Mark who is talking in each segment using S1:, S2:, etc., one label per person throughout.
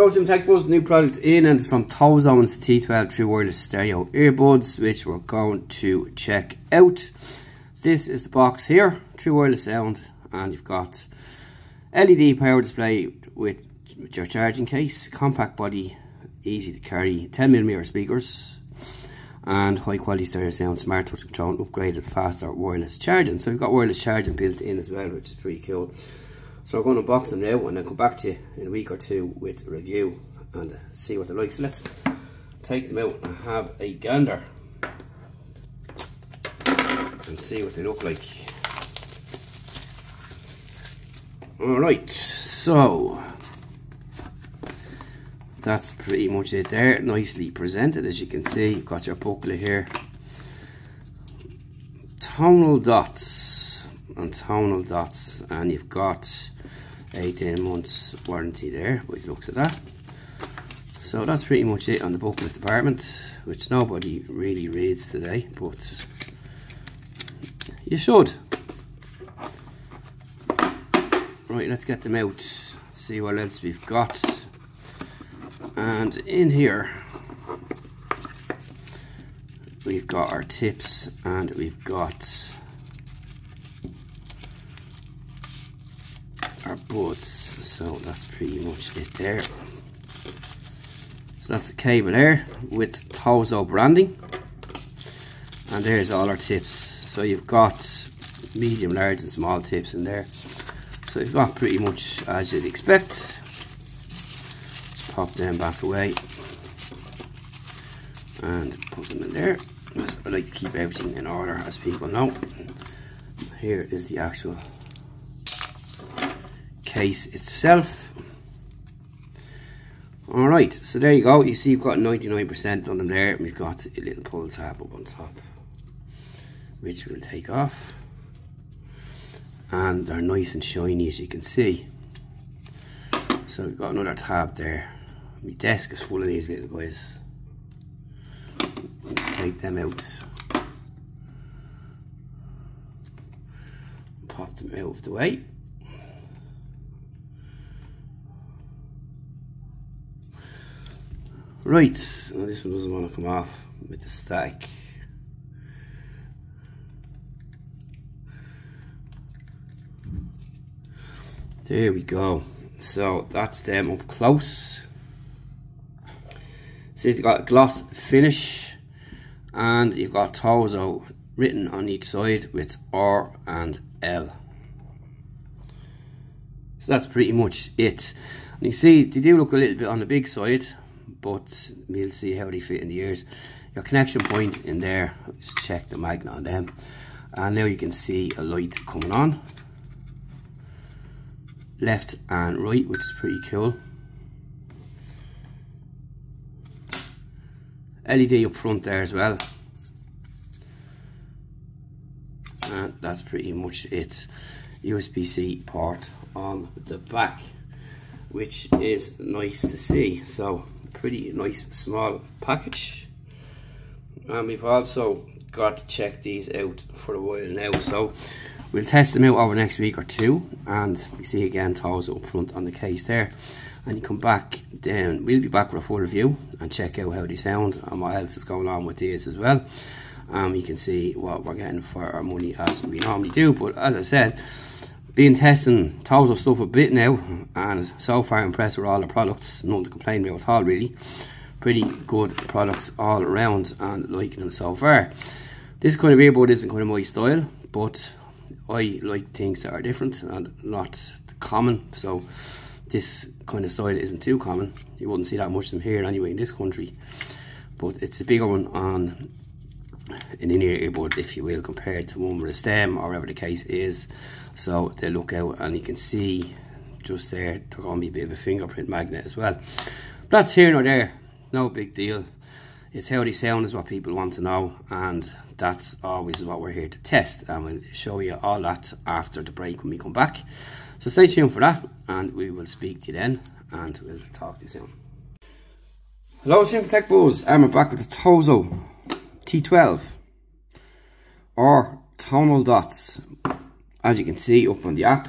S1: Hello, Sim Tech Buzz, new product in, and it's from TOZO T12 True Wireless Stereo Earbuds, which we're going to check out. This is the box here, True Wireless Sound, and you've got LED power display with your charging case, compact body, easy to carry, 10mm speakers, and high quality stereo sound, smart touch control, and upgraded faster wireless charging. So we've got wireless charging built in as well, which is pretty cool. So we're going to unbox them now and then come back to you in a week or two with a review and see what they're like. So let's take them out and have a gander and see what they look like. Alright, so that's pretty much it there. Nicely presented, as you can see. You've got your booklet here. Tonal dots and tonal dots, and you've got 18 months warranty there, which looks at that. So that's pretty much it on the booklet department, which nobody really reads today, but you should. Right, let's get them out, see what else we've got. And in here we've got our tips, and we've got our buds. So that's pretty much it there. So that's the cable there with TOZO branding, and there's all our tips. So you've got medium, large and small tips in there. So you've got pretty much as you'd expect. Just pop them back away and put them in there. I like to keep everything in order, as people know. Here is the actual case itself. Alright, so there you go. You see you've got 99% on them there, and we've got a little pull tab up on top, which we'll take off. And they're nice and shiny, as you can see. So we've got another tab there. My desk is full of these little guys. Let's take them out. Pop them out of the way. Right, now this one doesn't want to come off with the static. There we go. So that's them up close. See, they've got a gloss finish, and you've got TOZO written on each side with R and L. So that's pretty much it. And you see, they do look a little bit on the big side, but we'll see how they fit in the ears. Your connection points in there, just check the magnet on them, and now you can see a light coming on left and right, which is pretty cool. LED up front there as well, and that's pretty much it. USB-C port on the back, which is nice to see. So pretty nice small package, and we've also got to check these out for a while now, so we'll test them out over the next week or two. And you see again TOZO up front on the case there, and you come back down, we'll be back with a full review and check out how they sound and what else is going on with these as well. You can see what we're getting for our money, as we normally do. But as I said, been testing TOZO stuff a bit now, and so far impressed with all the products. Nothing to complain about at all, really. Pretty good products all around, and liking them so far. This kind of earbud isn't kind of my style, but I like things that are different and not common. So this kind of style isn't too common. You wouldn't see that much of them here anyway in this country, but it's a bigger one on an in-ear earbud, if you will, compared to one with a stem or whatever the case is. So they look out, and you can see just there, they're going to be a bit of a fingerprint magnet as well. That's here nor there, no big deal. It's how they sound is what people want to know, and that's always what we're here to test, and we'll show you all that after the break when we come back. So stay tuned for that, and we will speak to you then, and we'll talk to you soon. Hello, Sim Tech Buzz, and we're back with the TOZO T12 or tonal dots. As you can see up on the app,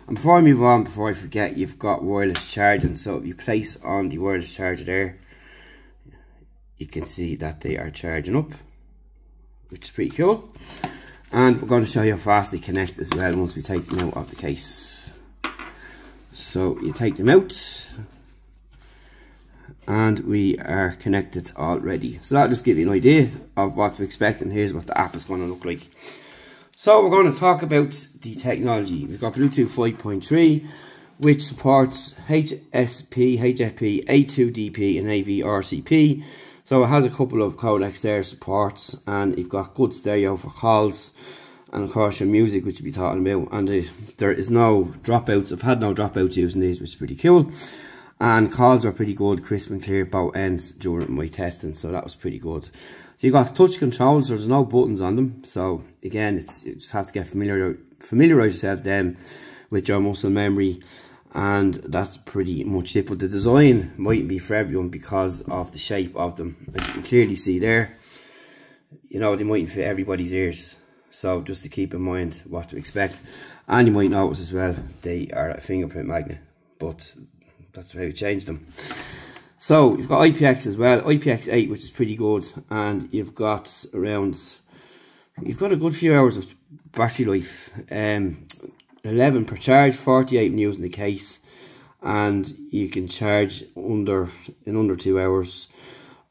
S1: And before I move on, before I forget, you've got wireless charging. So if you place on the wireless charger there, you can see that they are charging up, which is pretty cool. And we're going to show you how fast they connect as well once we take them out of the case. So you take them out, and we are connected already. So that'll just give you an idea of what to expect, and here's what the app is going to look like. So we're going to talk about the technology. We've got Bluetooth 5.3, which supports HSP, HFP, A2DP and AV-RCP. So it has a couple of codecs there supports, and you've got good stereo for calls, and of course your music, which you'll be talking about. And there is no dropouts. I've had no dropouts using these, which is pretty cool. And calls are pretty good, crisp and clear, both ends during my testing, so that was pretty good. So you've got touch controls, so there's no buttons on them. So again, you just have to get familiarize yourself then with your muscle memory, and that's pretty much it. But the design mightn't be for everyone because of the shape of them. As you can clearly see there, you know, they mightn't fit everybody's ears. So just to keep in mind what to expect. And you might notice as well, they are a fingerprint magnet, but that's how you change them. So you've got IPX as well, IPX8, which is pretty good, and you've got a good few hours of battery life. 11 per charge, 48 when using the case, and you can charge in under 2 hours.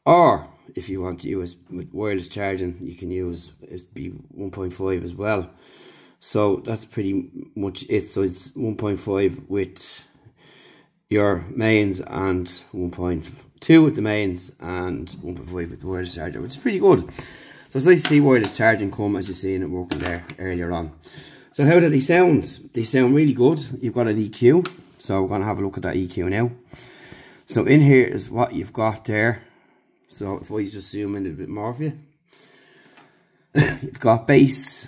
S1: Or if you want to use with wireless charging, you can use it'd be 1.5 as well. So that's pretty much it. So it's 1.5 with your mains and 1.2 with the mains and 1.5 with the wireless charger, which is pretty good. So it's nice to see wireless charging come, as you seen it working there earlier on. So how do they sound? They sound really good. You've got an EQ, so we're going to have a look at that EQ now. So in here is what you've got there. So if I just zoom in a bit more for you, you've got bass,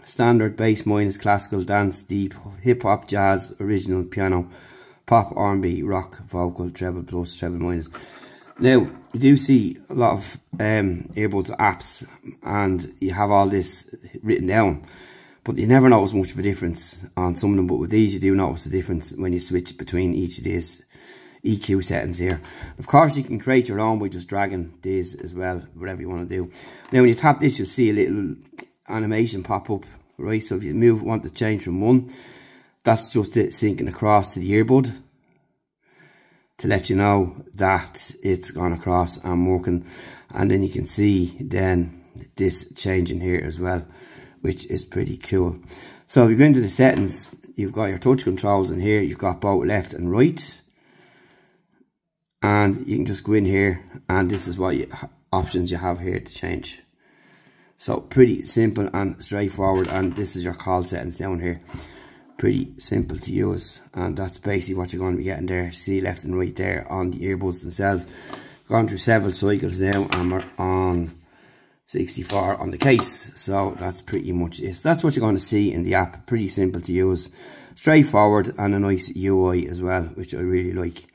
S1: standard, bass minus, classical, dance, deep, hip hop, jazz, original, piano, pop, R&B, rock, vocal, treble plus, treble minus. Now, you do see a lot of earbuds apps, and you have all this written down, but you never notice much of a difference on some of them. But with these, you do notice the difference when you switch between each of these EQ settings here. Of course, you can create your own by just dragging these as well, whatever you want to do. Now, when you tap this, you'll see a little animation pop up, right? So if you want to change from one, that's just it syncing across to the earbud to let you know that it's gone across and working. And then you can see then this changing here as well, which is pretty cool. So if you go into the settings, you've got your touch controls in here. You've got both left and right. And you can just go in here, and this is what options you have here to change. So pretty simple and straightforward. And this is your call settings down here. Pretty simple to use, and that's basically what you're going to be getting there. See left and right there on the earbuds themselves. Gone through several cycles now, and we're on 64 on the case. So that's pretty much it. That's what you're going to see in the app. Pretty simple to use, straightforward, and a nice UI as well, which I really like.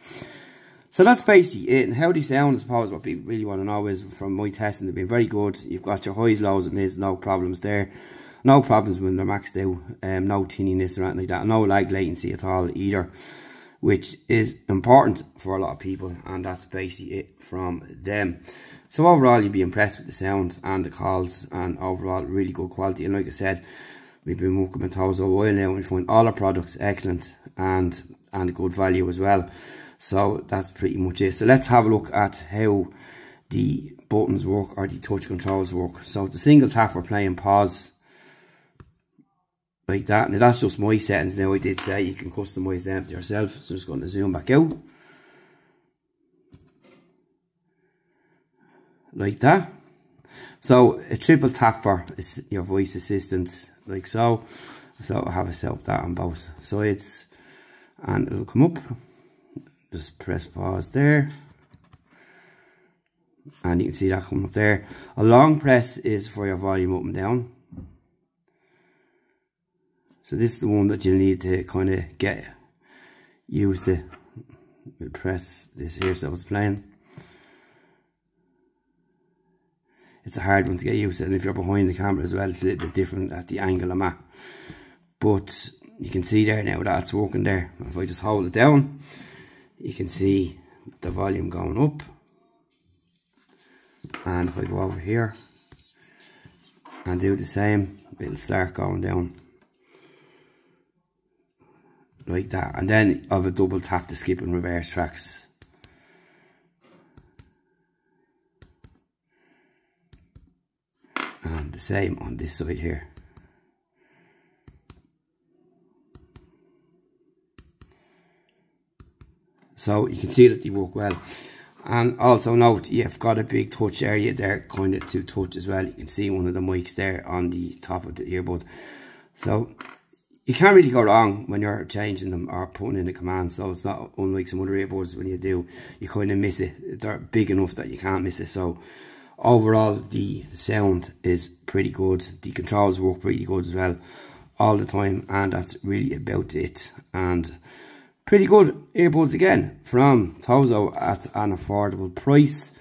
S1: So that's basically it. And how they sound, I suppose, what people really want to know is, from my testing, they've been very good. You've got your highs, lows, and mids, no problems there. No problems when they're maxed out, no tinniness or anything like that, no lag latency at all either, which is important for a lot of people, and that's basically it from them. So overall, you'll be impressed with the sound and the calls, and overall really good quality. And like I said, we've been working with TOZO a while now, and we find all our products excellent and good value as well. So that's pretty much it. So let's have a look at how the buttons work, or the touch controls work. So the single tap, we're playing pause like that. Now that's just my settings. Now I did say you can customize them to yourself, so I'm just going to zoom back out like that. So a triple tap for your voice assistant, like so. So I have it set up that on both sides, and it'll come up. Just press pause there, and you can see that coming up there. A long press is for your volume up and down. So this is the one that you'll need to kind of get used to. We'll press this here so it's playing. It's a hard one to get used to, and if you're behind the camera as well, it's a little bit different at the angle I'm at. But you can see there now that it's working there. If I just hold it down, you can see the volume going up. And if I go over here and do the same, it'll start going down like that. And then I have a double tap to skip and reverse tracks. And the same on this side here. So you can see that they work well. And also note, you've got a big touch area there, kind of to touch as well. You can see one of the mics there on the top of the earbud. So you can't really go wrong when you're changing them or putting in the commands. So it's not unlike some other earbuds. When you do, you kind of miss it. They're big enough that you can't miss it. So overall, the sound is pretty good. The controls work pretty good as well all the time. And that's really about it. And pretty good earbuds again from TOZO at an affordable price,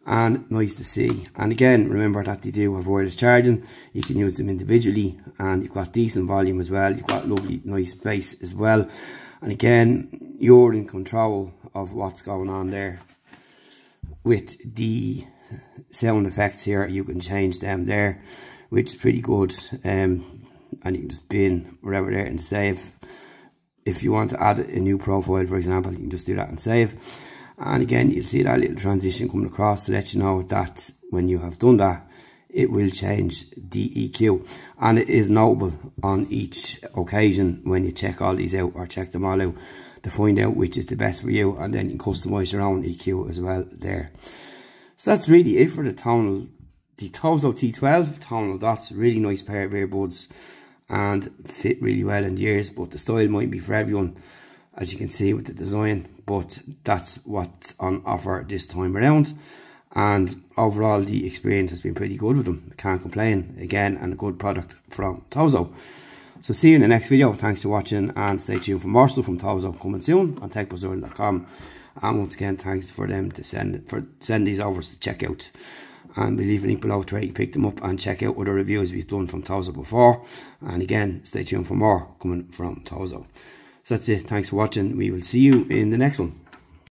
S1: and nice to see. And again, remember that they do have wireless charging. You can use them individually, and you've got decent volume as well. You've got lovely nice bass as well. And again, you're in control of what's going on there with the sound effects here. You can change them there, which is pretty good. And you can just bin wherever there and save. If you want to add a new profile, for example, you can just do that and save. And again, you'll see that little transition coming across to let you know that when you have done that, it will change the EQ. And it is notable on each occasion when you check all these out or check them all out to find out which is the best for you. And then you can customize your own EQ as well there. So that's really it for the Tonal, the TOZO T12 Tonal Dots. Really nice pair of earbuds and fit really well in the ears, but the style might be for everyone, as you can see with the design. But that's what's on offer this time around, and overall the experience has been pretty good with them. Can't complain. Again, and a good product from TOZO. So see you in the next video. Thanks for watching, and stay tuned for more stuff from TOZO coming soon on techbuzzern.com. And once again, thanks for them to send these over to check out. And we'll leave a link below to where you can pick them up and check out other reviews we've done from TOZO before. And again, stay tuned for more coming from TOZO. So that's it. Thanks for watching. We will see you in the next one.